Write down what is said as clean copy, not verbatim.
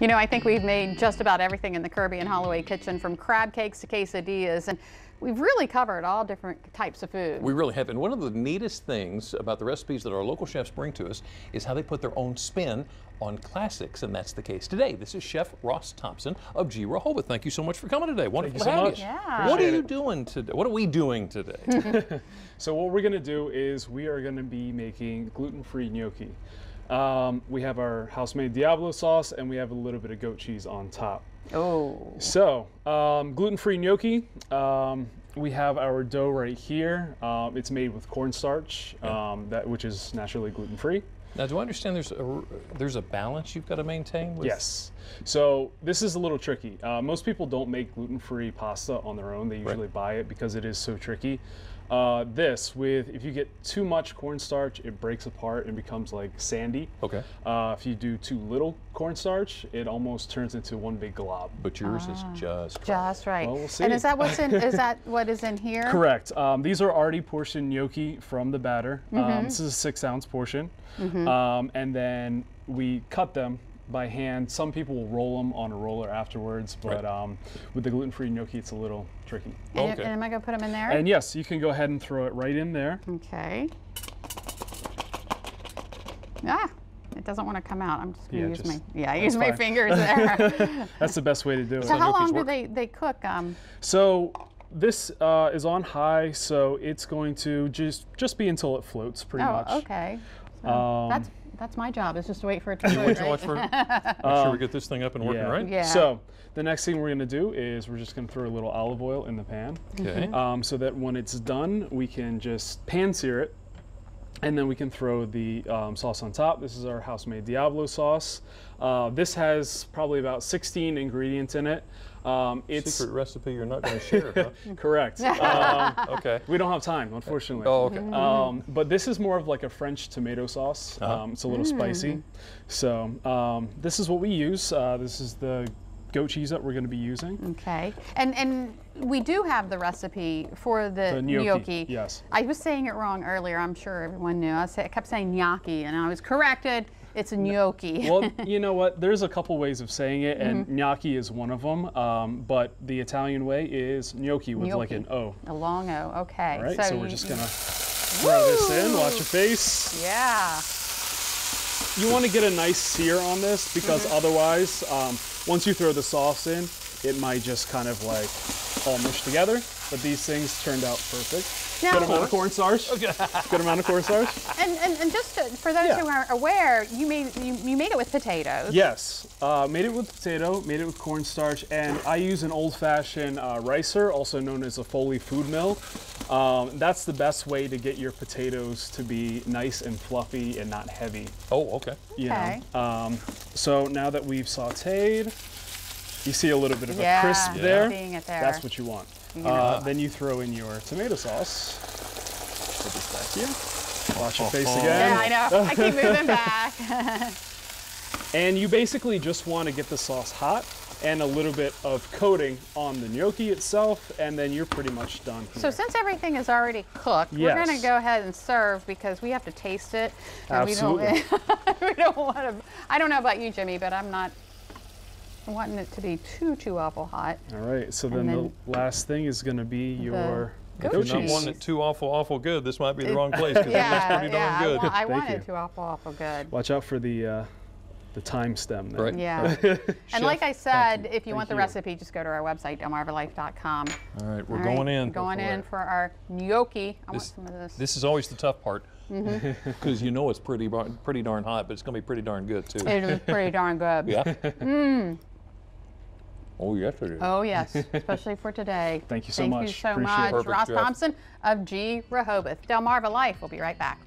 You know, I think we've made just about everything in the Kirby and Holloway kitchen, from crab cakes to quesadillas, and we've really covered all different types of food. We really have. And one of the neatest things about the recipes that our local chefs bring to us is how they put their own spin on classics, and that's the case today. This is Chef Ross Thompson of G Rehoboth. Thank you so much for coming today. Wonderful to have you. Yeah. What are you doing today? What are we doing today? So what we're going to do is we are going to be making gluten-free gnocchi. We have our house-made Diablo sauce, and we have a little bit of goat cheese on top. Oh. So gluten-free gnocchi. We have our dough right here. It's made with cornstarch, which is naturally gluten-free. Now, do I understand there's a balance you've got to maintain with? Yes. So this is a little tricky. Most people don't make gluten-free pasta on their own. They usually buy it because it is so tricky. If you get too much cornstarch, it breaks apart and becomes like sandy. Okay. If you do too little cornstarch, it almost turns into one big glob. But yours is just right. Well, we'll see. And is that what's in? Is that what is in here? Correct. These are already portioned gnocchi from the batter. This is a 6-ounce portion, and then we cut them by hand. Some people will roll them on a roller afterwards, but with the gluten-free gnocchi, it's a little tricky. And, and am I going to put them in there? And yes, you can go ahead and throw it right in there. Okay. Ah, it doesn't want to come out. I'm just going to use my fingers there. That's the best way to do it. So how long do they cook? So this is on high, so it's going to just be until it floats, pretty much. Oh, okay. So that's my job, is just to wait for it to float. Make sure we get this thing up and working, right? Yeah. So the next thing we're going to do is we're just going to throw a little olive oil in the pan. Okay. So that when it's done, we can just pan sear it, and then we can throw the sauce on top. This is our house-made Diablo sauce. This has probably about 16 ingredients in it. It's secret recipe you're not going to share, huh? Correct. Okay. We don't have time, unfortunately. Oh, okay. But this is more of like a French tomato sauce. It's a little spicy. So this is what we use. This is the goat cheese that we're going to be using. Okay. And we do have the recipe for the gnocchi. Yes. I was saying it wrong earlier. I'm sure everyone knew. I kept saying gnocchi, and I was corrected. It's a gnocchi. Well, you know what? There's a couple ways of saying it, and gnocchi is one of them. But the Italian way is gnocchi with like an O. A long O. Okay. All right. So we're just gonna throw this in. Watch your face. Yeah. You want to get a nice sear on this because otherwise, once you throw the sauce in, it might just kind of like all mush together. But these things turned out perfect. Now, good amount of cornstarch. Good amount of cornstarch. And just for those who aren't aware, you made it with potatoes. Yes, made it with potato, made it with cornstarch, and I use an old-fashioned ricer, also known as a Foley food mill. That's the best way to get your potatoes to be nice and fluffy and not heavy. Oh, okay. You know? So now that we've sautéed, you see a little bit of a crisp there. Seeing it there. That's what you want. Then you throw in your tomato sauce. Put this back here. Wash your face again. Yeah, I know. I keep moving back. And you basically just want to get the sauce hot and a little bit of coating on the gnocchi itself, and then you're pretty much done here. So since everything is already cooked, we're going to go ahead and serve because we have to taste it. Absolutely. We don't want to. I don't know about you, Jimmy, but I'm not wanting it to be too awful hot. All right, so then the last thing is going to be your goat cheese. If you're not wanting it too awful good, this might be the wrong place because it looks pretty darn good. I want it too awful good. Watch out for the thyme stem there. Right. Yeah. And like I said, if you want the recipe, just go to our website, delmarvalife.com. All right, we're going in. Going in for our gnocchi. I want some of this. This is always the tough part because you know it's pretty darn hot, but it's going to be pretty darn good too. It is pretty darn good. Yeah. Oh, yes, it is. Oh, yes, especially for today. Thank you so much. Thank you so much. Perfect, Ross Jeff. Thompson of G Rehoboth. Delmarva Life. We'll be right back.